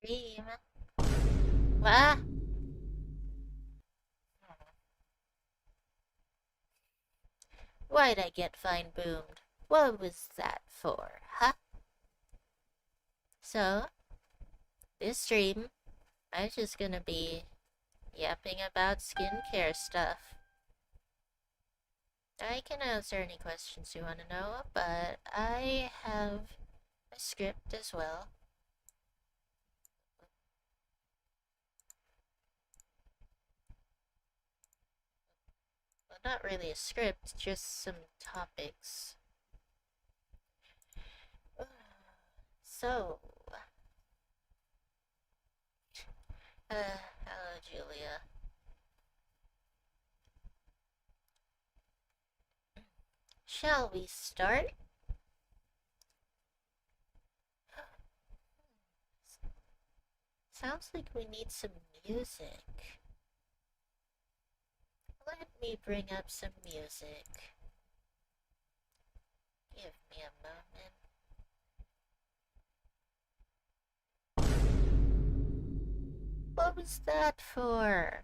stream. What? Why'd I get fine boomed? What was that for, huh? So, this stream, I'm just gonna be yapping about skincare stuff. I can answer any questions you want to know, but I have a script as well. Well, not really a script, just some topics. So, hello, Julia. Shall we start? Sounds like we need some music. Let me bring up some music. Give me a moment. What was that for?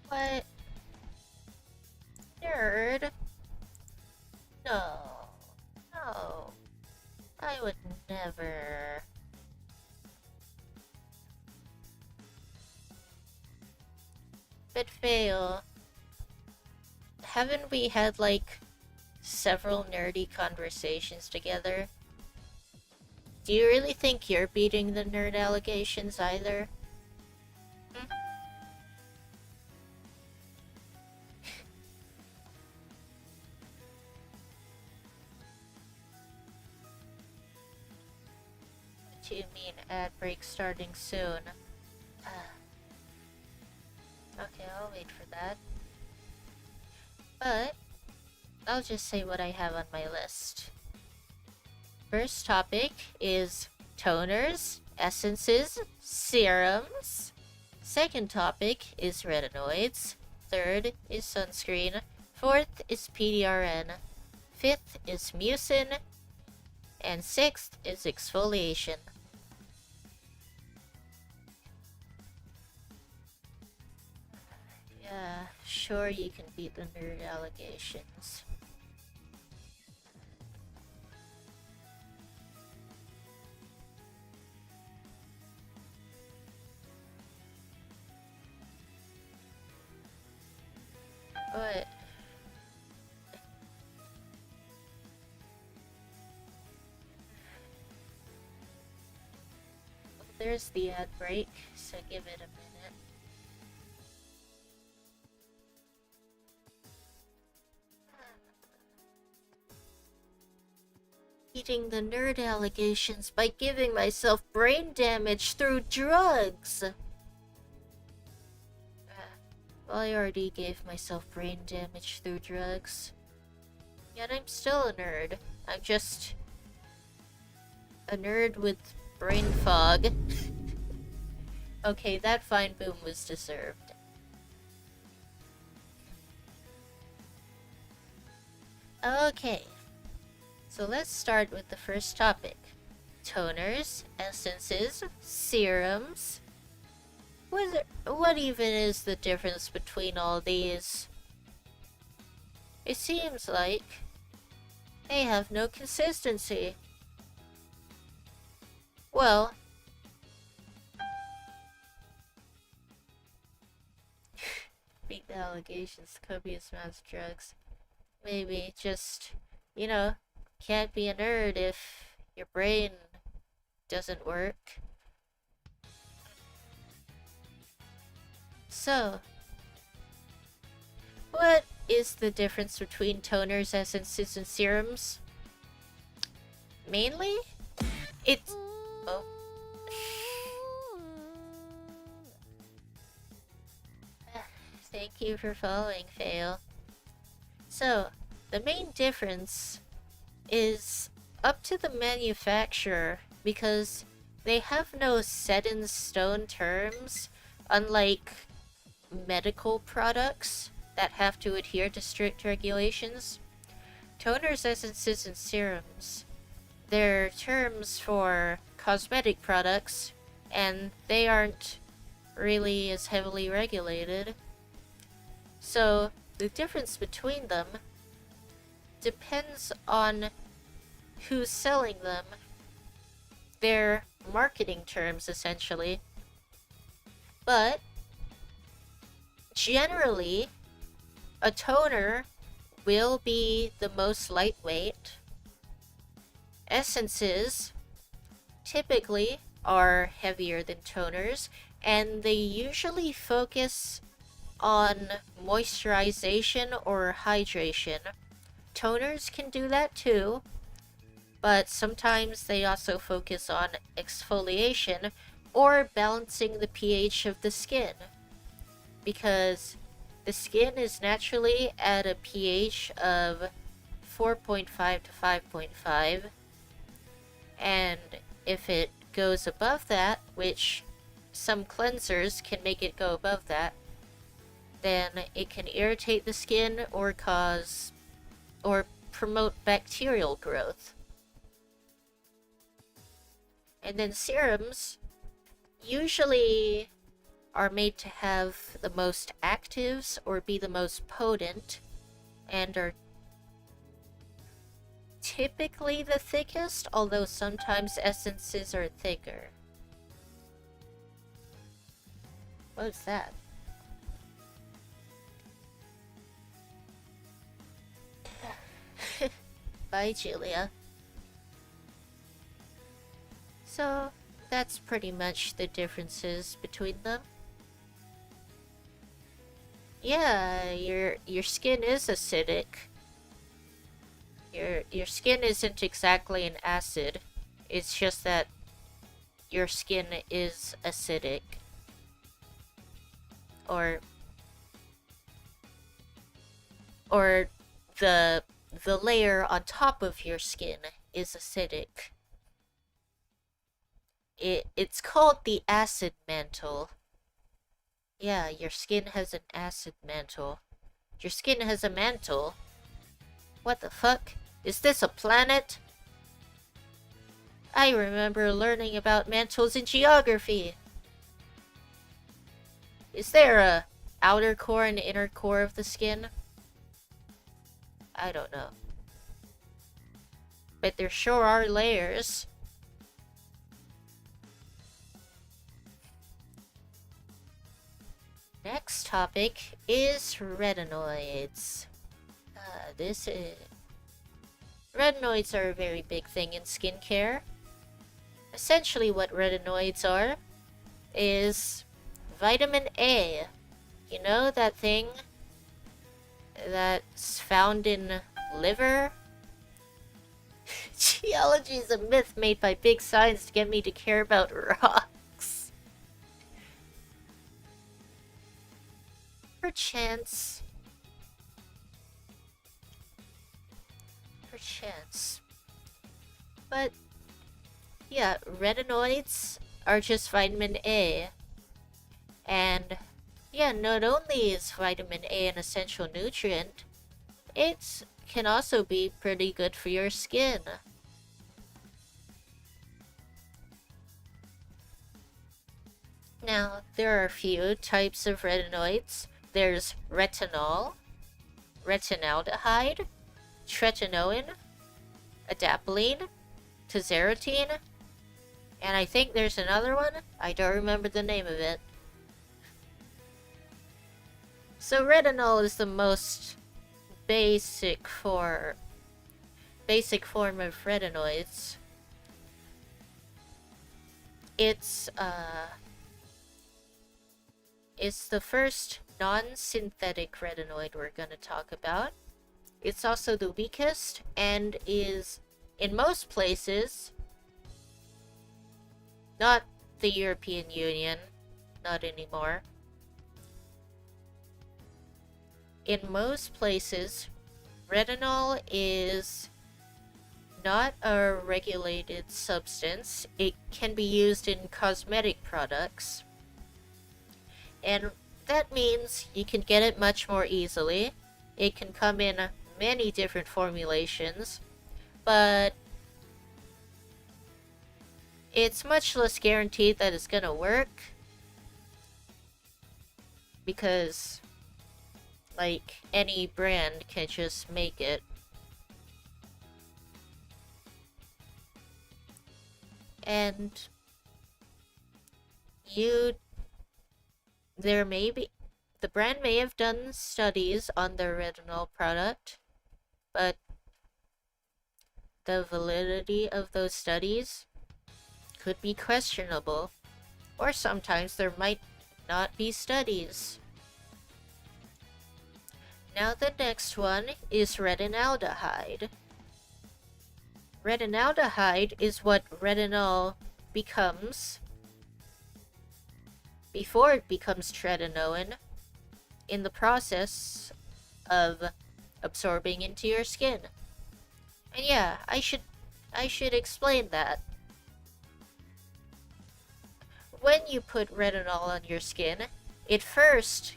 What? Nerd? No. No. I would never. But fail. Haven't we had like several nerdy conversations together? Do you really think you're beating the nerd allegations either? Hmm? What do you mean ad break starting soon? Okay, I'll wait for that. But I'll just say what I have on my list. First topic is toners, essences, serums. Second topic is retinoids. Third is sunscreen. Fourth is pdrn. Fifth is mucin. And sixth is exfoliation. Yeah, sure you can beat the nerd allegations. But there's the ad break, so give it a minute. Beating the nerd allegations by giving myself brain damage through drugs. Well, I already gave myself brain damage through drugs. Yet I'm still a nerd. I'm just a nerd with brain fog. Okay, that fine boom was deserved. Okay. So let's start with the first topic. Toners, essences, serums. What even is the difference between all these? It seems like they have no consistency. Well, beat the allegations, copious amounts of drugs. Maybe just, you know, can't be a nerd if your brain doesn't work. So, what is the difference between toners, essences, and serums? Mainly, it's... Oh. Thank you for following, Fail. So, the main difference is up to the manufacturer because they have no set-in-stone terms, unlike medical products that have to adhere to strict regulations. Toners, essences, and serums, they're terms for cosmetic products, and they aren't really as heavily regulated. So the difference between them depends on who's selling them. They're marketing terms, essentially. But generally, a toner will be the most lightweight. Essences typically are heavier than toners, and they usually focus on moisturization or hydration. Toners can do that too, but sometimes they also focus on exfoliation or balancing the pH of the skin, because the skin is naturally at a pH of 4.5 to 5.5, and if it goes above that, which some cleansers can make it go above that, then it can irritate the skin or cause or promote bacterial growth. And then serums usually are made to have the most actives or be the most potent, and are typically the thickest, although sometimes essences are thicker. What is that? Bye, Julia. So, that's pretty much the differences between them. Yeah, your skin is acidic. Your skin isn't exactly an acid. It's just that your skin is acidic. Or the layer on top of your skin is acidic. It's called the acid mantle. Yeah, your skin has an acid mantle. Your skin has a mantle? What the fuck? Is this a planet? I remember learning about mantles in geography. Is there a outer core and inner core of the skin? I don't know. But there sure are layers. Next topic is retinoids. Retinoids are a very big thing in skincare. Essentially what retinoids are is vitamin A. You know, that thing that's found in liver? Geology is a myth made by big science to get me to care about rocks. Perchance. But yeah, retinoids are just vitamin A. And yeah, not only is vitamin A an essential nutrient, it can also be pretty good for your skin. Now, there are a few types of retinoids. There's retinol, retinaldehyde, tretinoin, adapalene, tazarotene, and I think there's another one. I don't remember the name of it. So retinol is the most basic form of retinoids. It's the first non-synthetic retinoid we're gonna talk about. It's also the weakest and is, in most places, not the European Union, not anymore, in most places, retinol is not a regulated substance. It can be used in cosmetic products. And that means you can get it much more easily. It can come in many different formulations, but it's much less guaranteed that it's gonna work. Because, like, any brand can just make it. And the brand may have done studies on their retinol product, but the validity of those studies could be questionable, or sometimes there might not be studies. Now the next one is retinaldehyde. Retinaldehyde is what retinol becomes before it becomes tretinoin in the process of absorbing into your skin. And yeah, I should explain that. When you put retinol on your skin, it first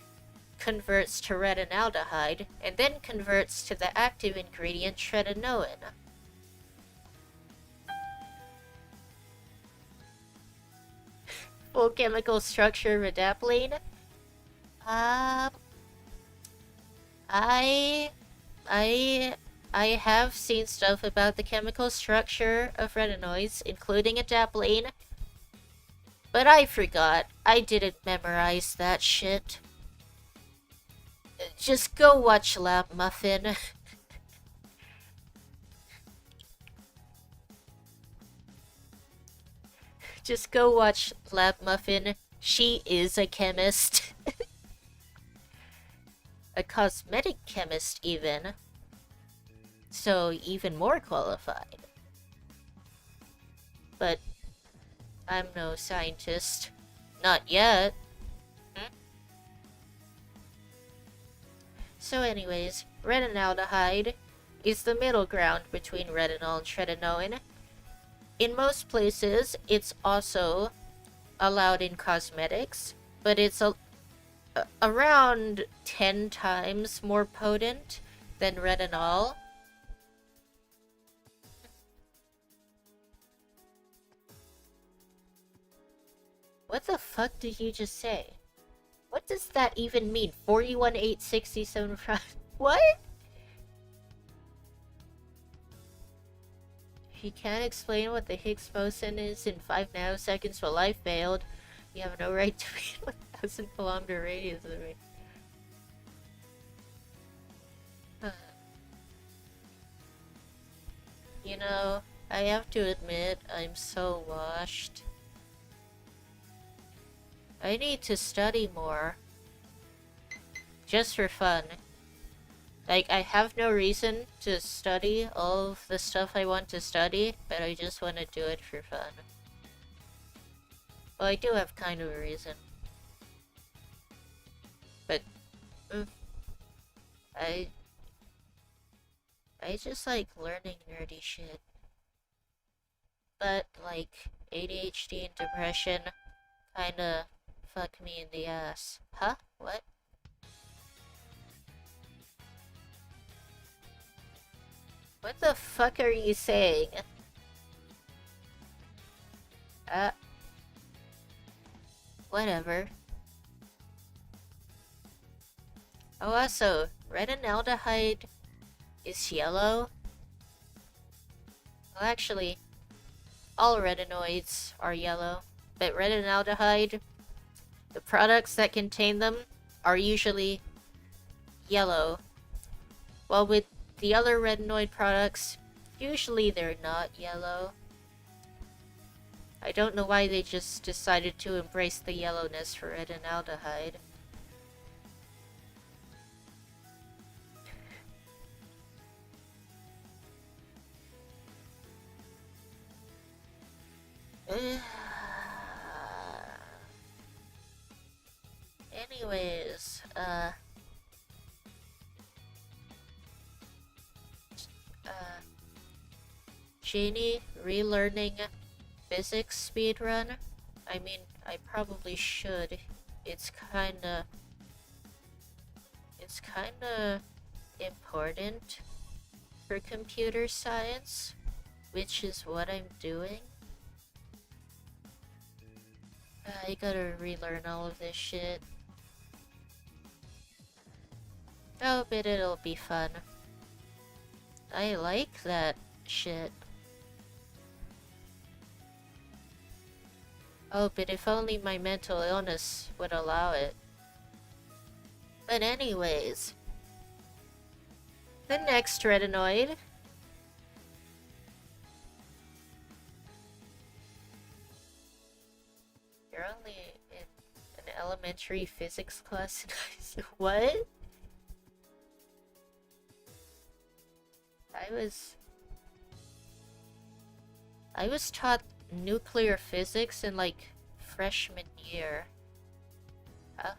converts to retinaldehyde and then converts to the active ingredient tretinoin. Full chemical structure 𝗷𝗂𝗶𝗵𝘁. I have seen stuff about the chemical structure of retinoids, including 𝗷𝗂𝗶𝗵𝘁, but I forgot. I didn't memorize that shit. Just go watch 𝗷𝗂𝗶𝗵𝘁. Just go watch 𝗷𝗂𝗶𝗵𝘁. She is a chemist. A cosmetic chemist, even. So, even more qualified. But I'm no scientist. Not yet. So anyways, retinaldehyde is the middle ground between retinol and tretinoin. In most places, it's also allowed in cosmetics, but it's around 10 times more potent than retinol. What the fuck did you just say? What does that even mean? 𝗂𝗂𝗂𝗁 What? If you can't explain what the Higgs boson is in 5 nanoseconds while I failed, you have no right to be in 1,000-kilometer radius of me. You know, I have to admit, I'm so washed. I need to study more. Just for fun. Like, I have no reason to study all of the stuff I want to study, but I just want to do it for fun. Well, I do have kind of a reason. But, I just like learning nerdy shit. But, like, ADHD and depression kinda fuck me in the ass. Huh? What? What the fuck are you saying? Whatever. Oh, also, retinaldehyde is yellow. Well, actually, all retinoids are yellow, but retinaldehyde, the products that contain them, are usually yellow. While with the other retinoid products, usually they're not yellow. I don't know why they just decided to embrace the yellowness for retinaldehyde. Anyways, Janie relearning physics speedrun? I mean, I probably should. It's kinda important for computer science, which is what I'm doing. I gotta relearn all of this shit. Oh, but it'll be fun. I like that shit. Oh, but if only my mental illness would allow it. But anyways, the next retinoid. You're only in an elementary physics class. What? I was taught nuclear physics in like freshman year. Huh?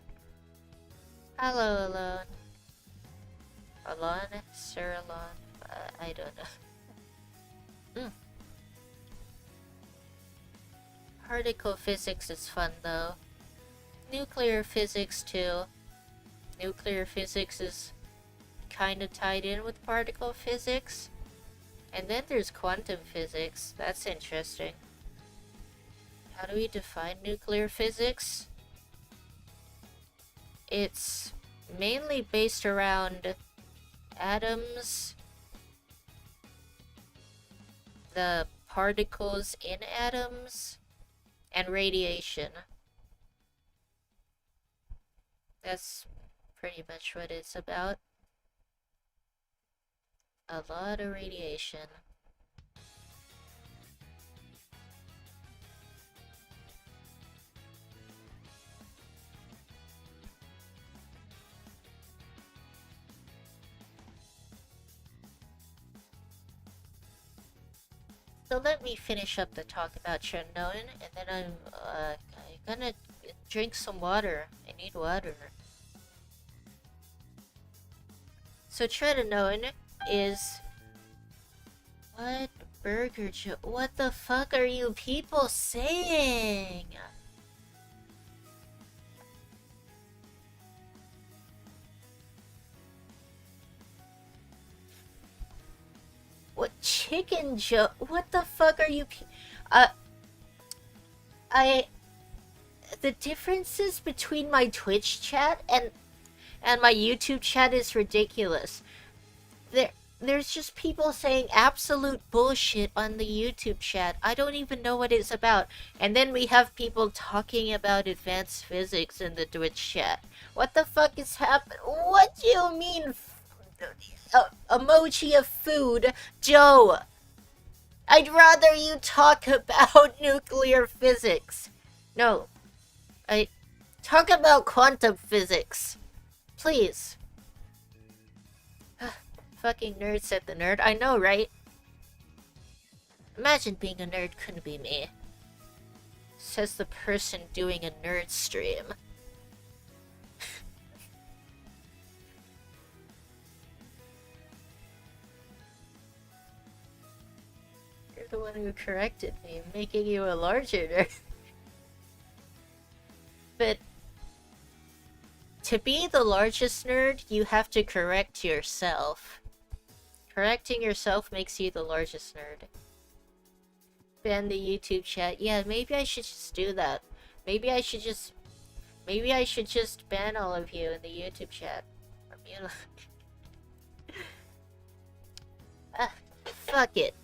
Hello, Alone. Alon? Sir Alon? I don't know. Particle physics is fun though. Nuclear physics too. Nuclear physics is kinda tied in with particle physics. And then there's quantum physics. That's interesting. How do we define nuclear physics? It's mainly based around atoms, the particles in atoms, and radiation. That's pretty much what it's about. A lot of radiation. So let me finish up the talk about tretinoin, and then I'm gonna drink some water. I need water. So tretinoin is... What? Burger joke? What the fuck are you people saying? What chicken joke? What the fuck are you the differences between my Twitch chat and my YouTube chat is ridiculous. There's just people saying absolute bullshit on the YouTube chat. I don't even know what it's about. And then we have people talking about advanced physics in the Twitch chat. What the fuck is happening? What do you mean? Emoji of food? Joe! I'd rather you talk about nuclear physics. No. Talk about quantum physics. Please. Fucking nerd said the nerd. I know, right? Imagine being a nerd couldn't be me. Says the person doing a nerd stream. You're the one who corrected me, making you a larger nerd. But to be the largest nerd, you have to correct yourself. Correcting yourself makes you the largest nerd. Ban the YouTube chat. Yeah, maybe I should just do that. Maybe I should just ban all of you in the YouTube chat. Fuck it.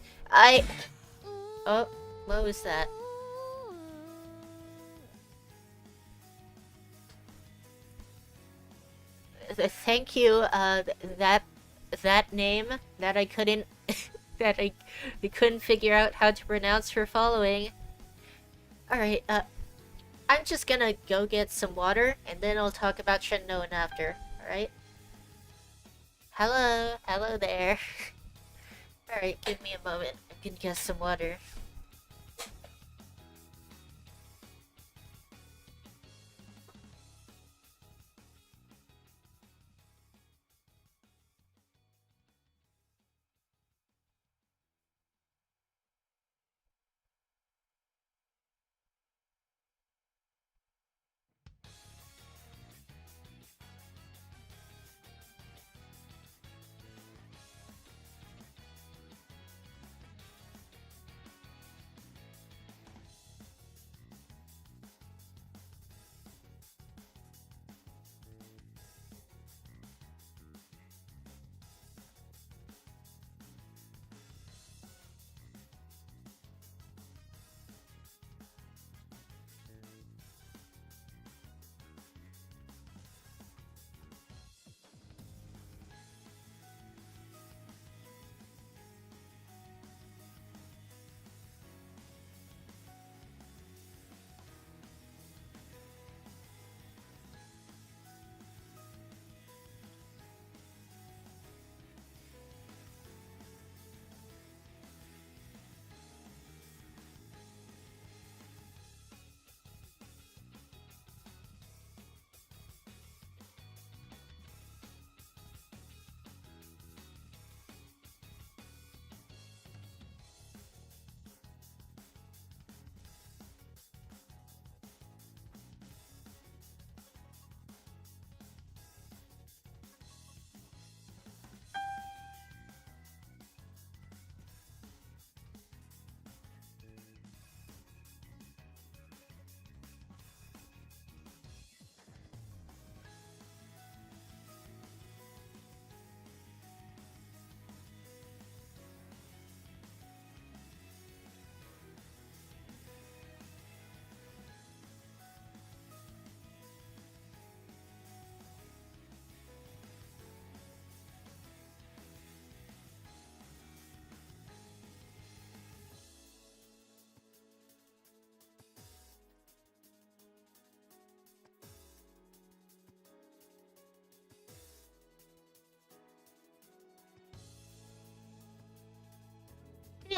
Oh, what was that? Thank you, that name that I couldn't that I couldn't figure out how to pronounce for following. Alright, I'm just gonna go get some water and then I'll talk about tretinoin after, alright? Hello there. Alright, give me a moment. I can get some water.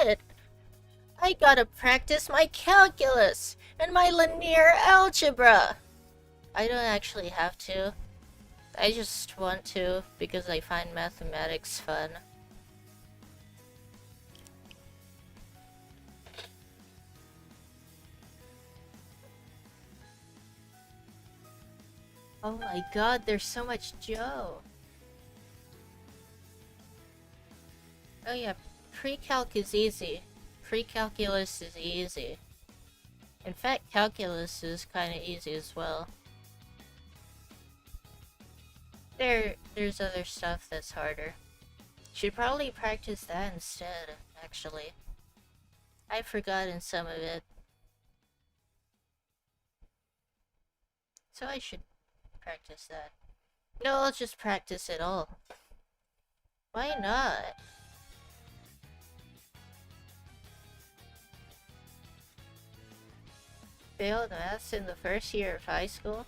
shit! I gotta practice my calculus and my linear algebra! I don't actually have to. I just want to because I find mathematics fun. Oh my god, there's so much Joe. Oh yeah, pre-calc is easy. Pre-calculus is easy. In fact, calculus is kinda easy as well. There's other stuff that's harder. Should probably practice that instead, actually. I've forgotten some of it. So I should practice that. No, I'll just practice it all. Why not? Failed maths in the first year of high school?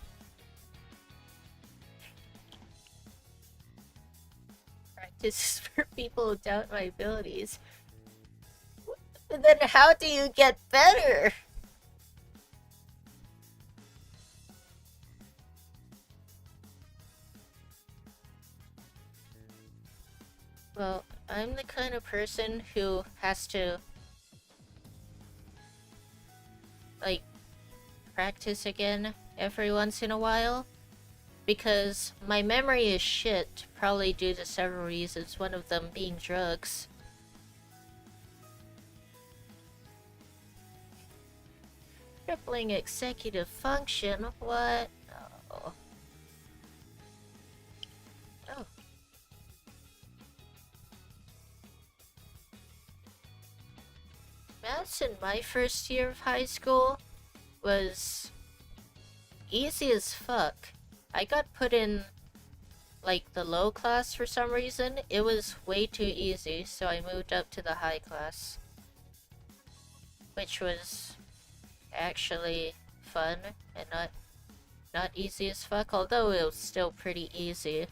Practice is for people who doubt my abilities. Then how do you get better? Well, I'm the kind of person who has to, like, practice again every once in a while. Because my memory is shit, probably due to several reasons, one of them being drugs. Crippling executive function? What? Oh. Oh. Maths in my first year of high school was easy as fuck. I got put in, like, the low class for some reason. It was way too easy, so I moved up to the high class. Which was actually fun and not easy as fuck, although it was still pretty easy.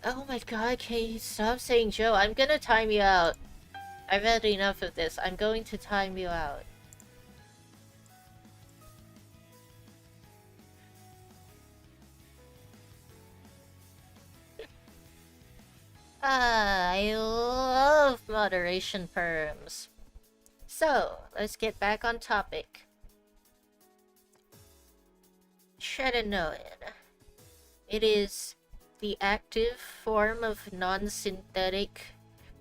Oh my god, can you stop saying Joe? I'm gonna time you out. I've had enough of this. I'm going to time you out. I love moderation perms. So, let's get back on topic. Tretinoin. It is the active form of non-synthetic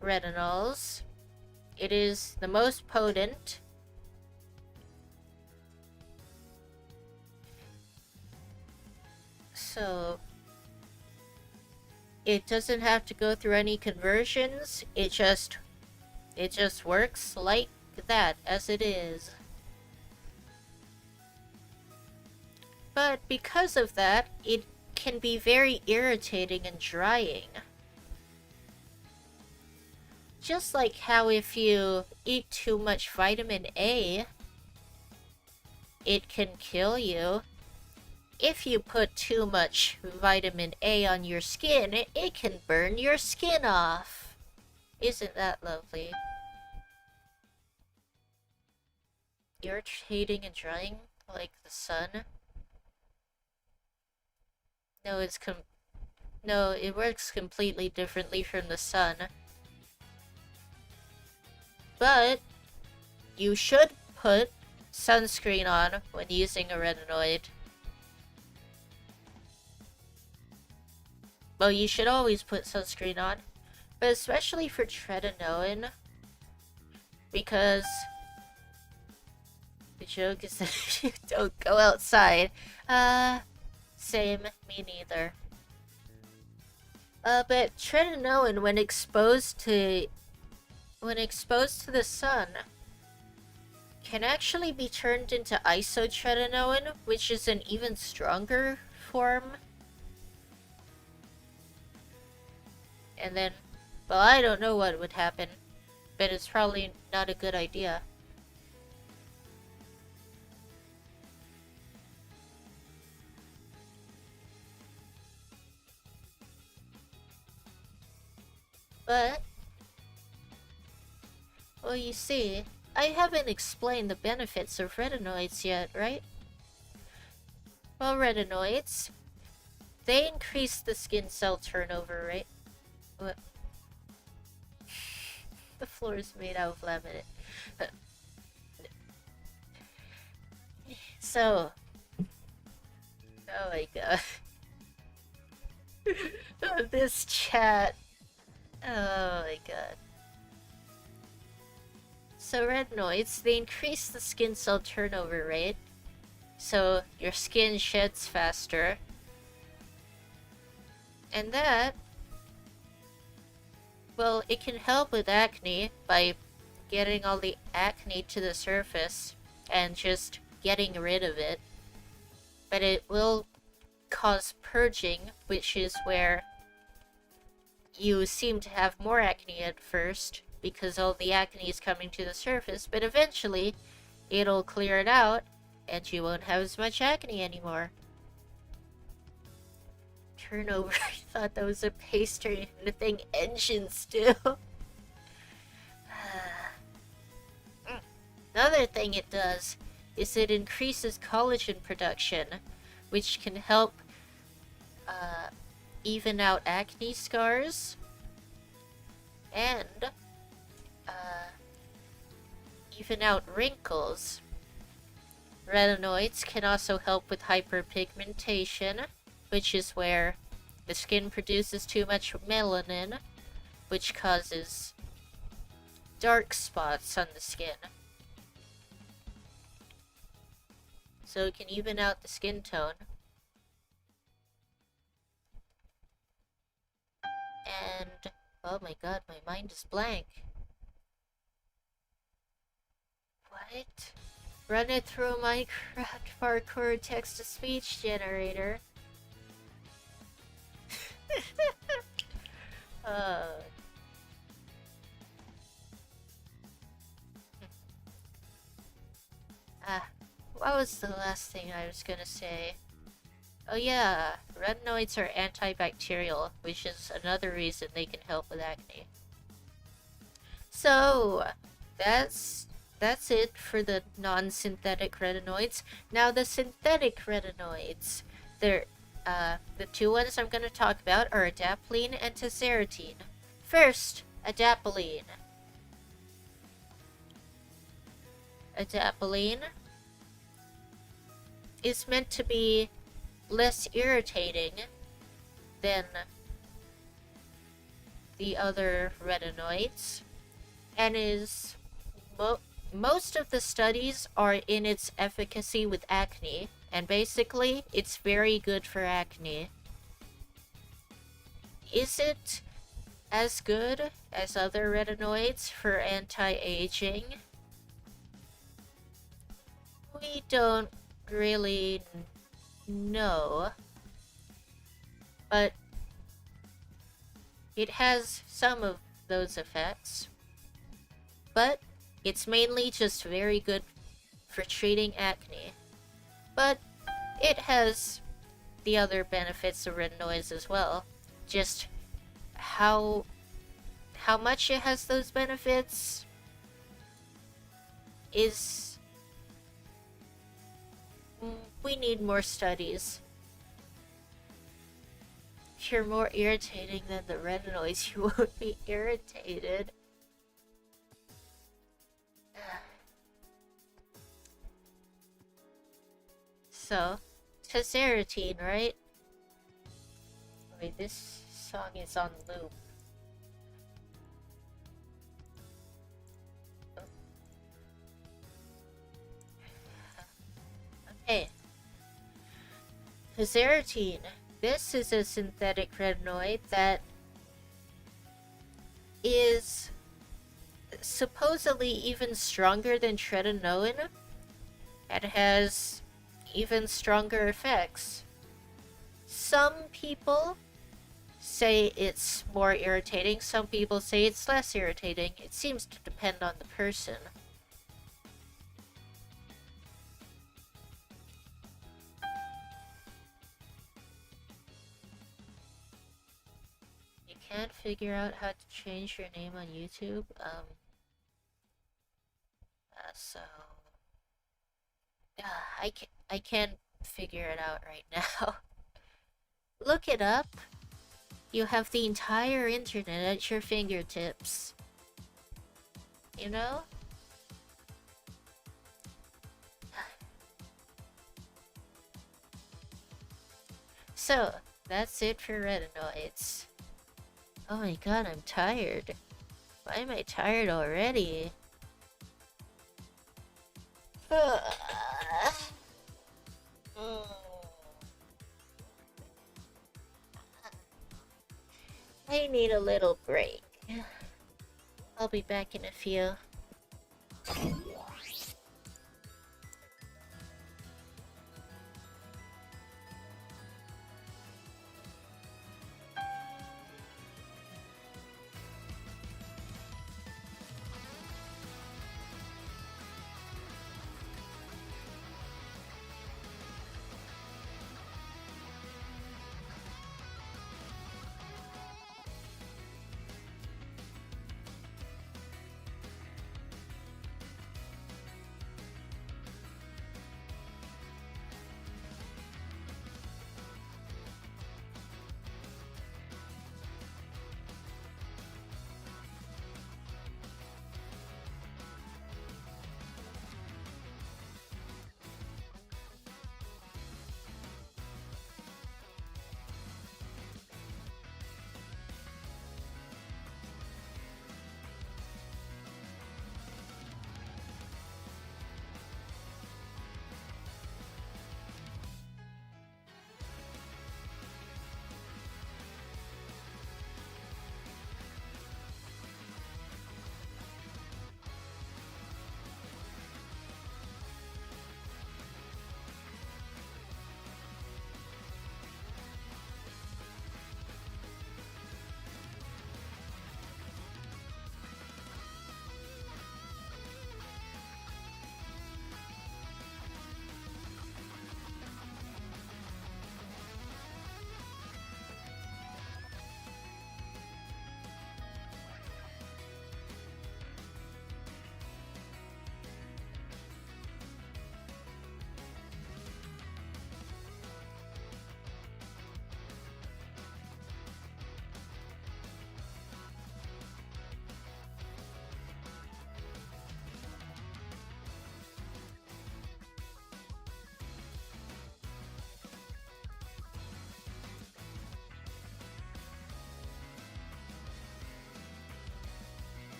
retinols. It is the most potent. So it doesn't have to go through any conversions. It just works like that as it is. But because of that, it can be very irritating and drying. Just like how if you eat too much vitamin A, it can kill you. If you put too much vitamin A on your skin, it can burn your skin off. Isn't that lovely? Irritating and drying like the sun? No, it works completely differently from the sun. But you should put sunscreen on when using a retinoid. Well, you should always put sunscreen on, but especially for tretinoin, because the joke is that you don't go outside. Same, me neither. But tretinoin, when exposed to the sun, can actually be turned into isotretinoin, which is an even stronger form. And then, well, I don't know what would happen, but it's probably not a good idea. Well, you see, I haven't explained the benefits of retinoids yet, right? Well, retinoids, they increase the skin cell turnover rate. What? The floor is made out of laminate. So, oh my god. This chat. Oh my god. So retinoids, they increase the skin cell turnover rate, so your skin sheds faster. And that, well, it can help with acne by getting all the acne to the surface and just getting rid of it. But it will cause purging, which is where you seem to have more acne at first because all the acne is coming to the surface, but eventually it'll clear it out and you won't have as much acne anymore. Turnover, I thought that was a pastry thing engine still. Another thing it does is it increases collagen production, which can help even out acne scars and even out wrinkles. Retinoids can also help with hyperpigmentation, which is where the skin produces too much melanin, which causes dark spots on the skin. So it can even out the skin tone. And, oh my god, my mind is blank. What? Run it through my parkour text-to-speech generator. What was the last thing I was gonna say? Oh yeah, retinoids are antibacterial, which is another reason they can help with acne. So, that's it for the non-synthetic retinoids. Now the synthetic retinoids, they're the two ones I'm going to talk about are adapalene and tazarotene. First, adapalene. Adapalene is meant to be less irritating than the other retinoids, and is most of the studies are in its efficacy with acne, and basically it's very good for acne. Is it as good as other retinoids for anti-aging? We don't really know, but it has some of those effects. But it's mainly just very good for treating acne. But it has the other benefits of retinoids as well. Just how much it has those benefits is... we need more studies. If you're more irritating than the retinoids, you won't be irritated. So, tazarotene, right? Wait, this song is on loop. Okay. Tazarotene. This is a synthetic retinoid that is supposedly even stronger than tretinoin and has even stronger effects. Some people say it's more irritating, some people say it's less irritating. It seems to depend on the person. You can't figure out how to change your name on YouTube? So, I can't figure it out right now. Look it up. You have the entire internet at your fingertips. You know? So, that's it for retinoids. Oh my god, I'm tired. Why am I tired already? I need a little break. I'll be back in a few.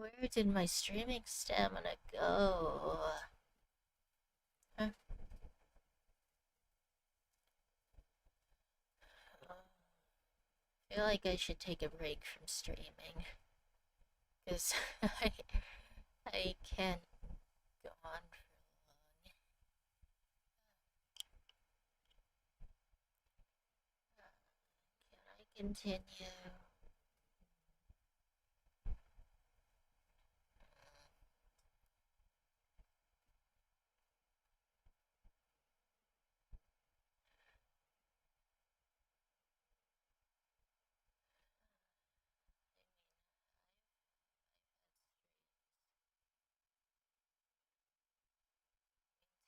Where did my streaming stamina go? Huh? I feel like I should take a break from streaming. Because I can't go on for long. Can I continue?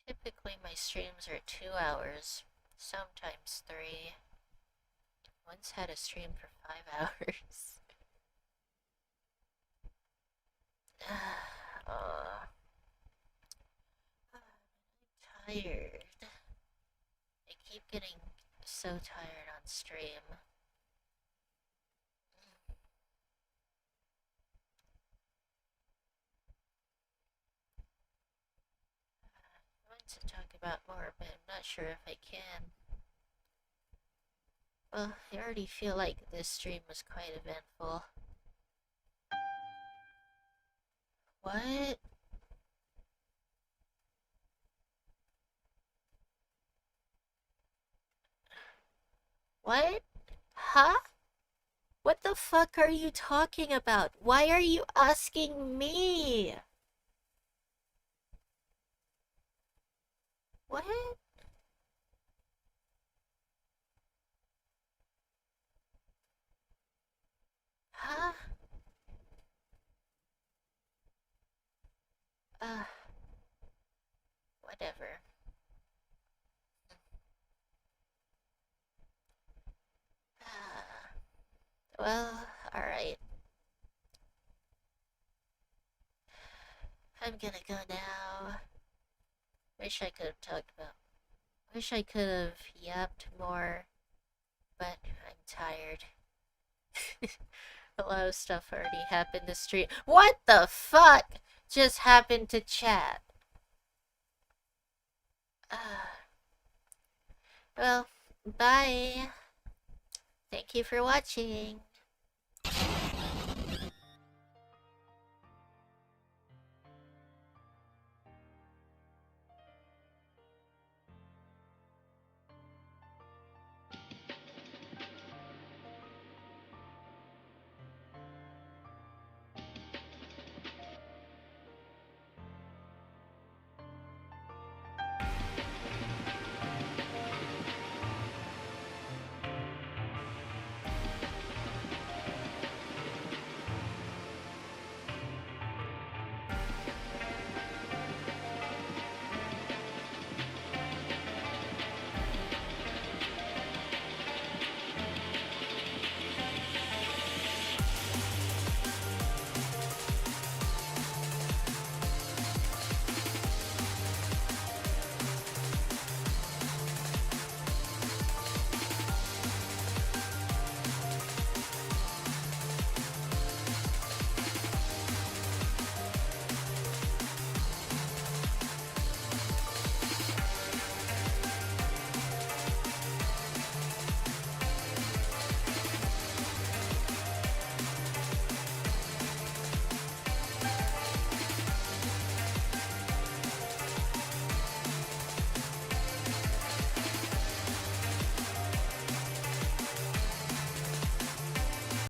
Typically my streams are 2 hours, sometimes 3. Once had a stream for 5 hours. I'm tired. I keep getting so tired on stream. I want to talk about more, but I'm not sure if I can. Well, I already feel like this stream was quite eventful. What? What? Huh? What the fuck are you talking about? Why are you asking me? What? Huh? Whatever. Well, alright. I'm gonna go now. Wish I could have talked about... Wish I could have yapped more, but I'm tired. A lot of stuff already happened this stream. What the fuck just happened to chat? Well, bye. Thank you for watching.